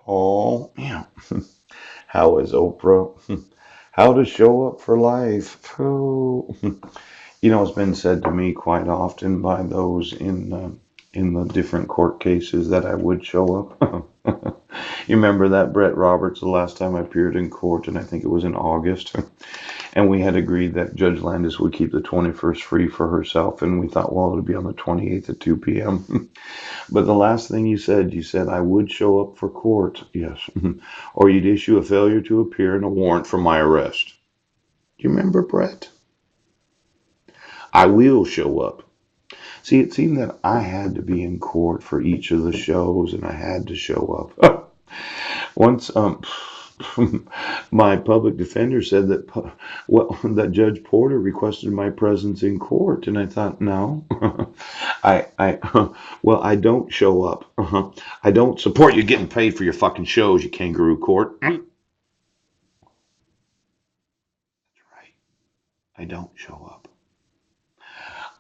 Oh, yeah. How is Oprah? How to show up for life. Oh. It's been said to me quite often by those in the different court cases that I would show up. You remember that Brett Roberts the last time I appeared in court, and I think it was in August. And we had agreed that Judge Landis would keep the 21st free for herself, and we thought, well, it'll be on the 28th at 2 p.m. But the last thing you said, I would show up for court, yes, or you'd issue a failure to appear and a warrant for my arrest. Do you remember, Brett? I will show up. See, it seemed that I had to be in court for each of the shows, and I had to show up. Once, my public defender said that, well, that Judge Porter requested my presence in court, and I thought, no, well, I don't show up. I don't support you getting paid for your fucking shows, you kangaroo court. That's right. I don't show up.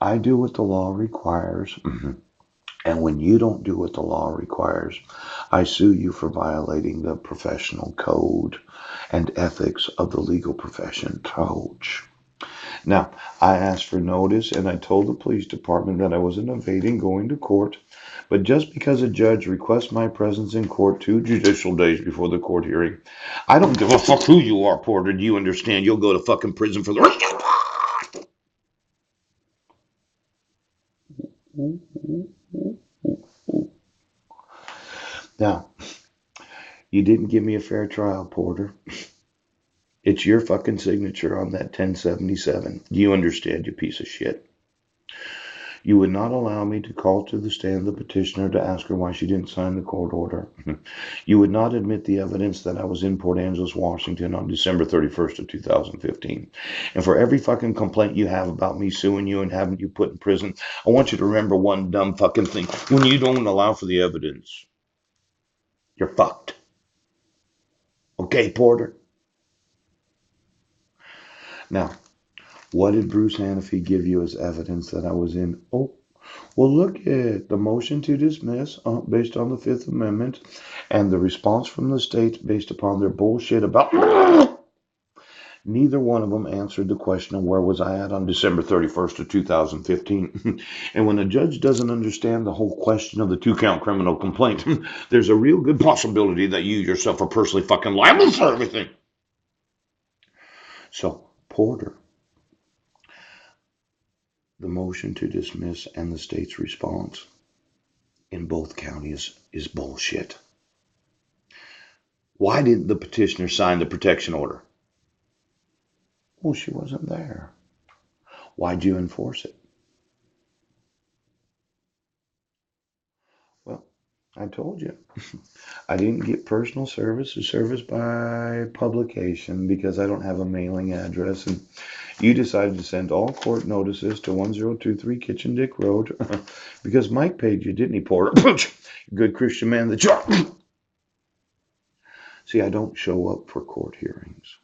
I do what the law requires. And when you don't do what the law requires, I sue you for violating the professional code and ethics of the legal profession. Ouch. Now, I asked for notice and I told the police department that I wasn't evading going to court. But just because a judge requests my presence in court 2 judicial days before the court hearing, I don't give a fuck who you are, Porter. Do you understand? You'll go to fucking prison for the rest of your life. Now, you didn't give me a fair trial, Porter. It's your fucking signature on that 1077. Do you understand, you piece of shit? You would not allow me to call to the stand the petitioner to ask her why she didn't sign the court order. You would not admit the evidence that I was in Port Angeles, Washington on December 31st of 2015. And for every fucking complaint you have about me suing you and having you put in prison, I want you to remember one dumb fucking thing. When you don't allow for the evidence, you're fucked. Okay, Porter? Now, what did Bruce Hanafy give you as evidence that I was in? Oh, well, look at the motion to dismiss based on the Fifth Amendment and the response from the states based upon their bullshit about. Neither one of them answered the question of where was I at on December 31st of 2015. And when a judge doesn't understand the whole question of the 2-count criminal complaint, there's a real good possibility that you yourself are personally fucking liable for everything. So, Porter, the motion to dismiss and the state's response in both counties is bullshit. Why didn't the petitioner sign the protection order? Well, she wasn't there. Why'd you enforce it? Well, I told you. I didn't get personal service or service by publication because I don't have a mailing address. And you decided to send all court notices to 1023 Kitchen Dick Road because Mike paid you, didn't he, Porter? Good Christian man that you are. See, I don't show up for court hearings.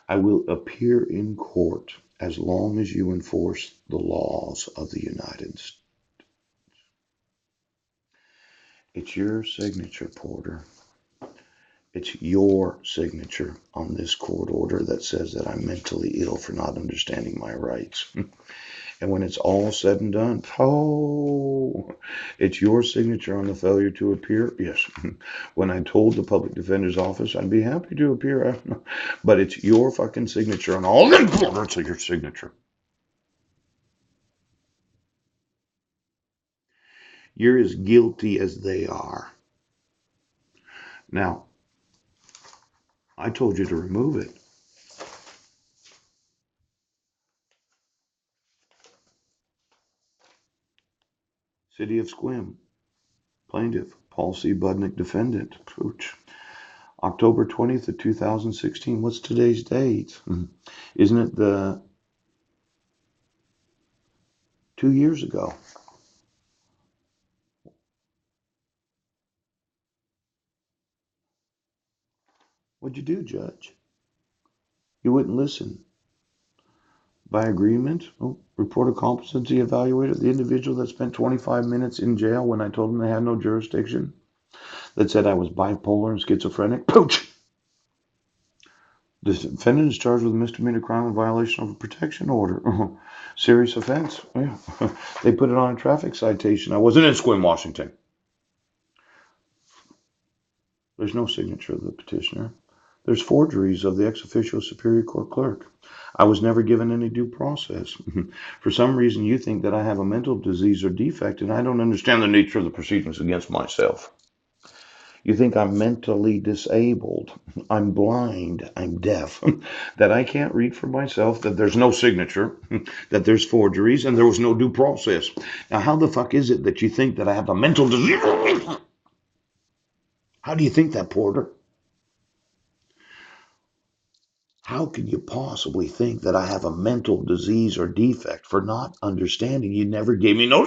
I will appear in court as long as you enforce the laws of the United States. It's your signature, Porter. It's your signature on this court order that says that I'm mentally ill for not understanding my rights. And when it's all said and done, oh, it's your signature on the failure to appear. Yes. When I told the public defender's office I'd be happy to appear, but it's your fucking signature on all the orders of your signature. You're as guilty as they are. Now, I told you to remove it. City of Squim, plaintiff, Paul C. Budnick, defendant. Pooch. October 20th of 2016. What's today's date? Isn't it the 2 years ago? What'd you do, Judge? You wouldn't listen. By agreement, report a competency evaluator, the individual that spent 25 minutes in jail when I told him they had no jurisdiction. that said I was bipolar and schizophrenic. Pooch! The defendant is charged with a misdemeanor crime in violation of a protection order. Serious offense. Yeah. They put it on a traffic citation. I wasn't in Sequim, Washington. There's no signature of the petitioner. There's forgeries of the ex officio Superior Court clerk. I was never given any due process. For some reason, you think that I have a mental disease or defect, and I don't understand the nature of the proceedings against myself. You think I'm mentally disabled, I'm blind, I'm deaf, that I can't read for myself, that there's no signature, that there's forgeries, and there was no due process. Now, how the fuck is it that you think that I have a mental disease? How do you think that, Porter? How can you possibly think that I have a mental disease or defect for not understanding? You never gave me no.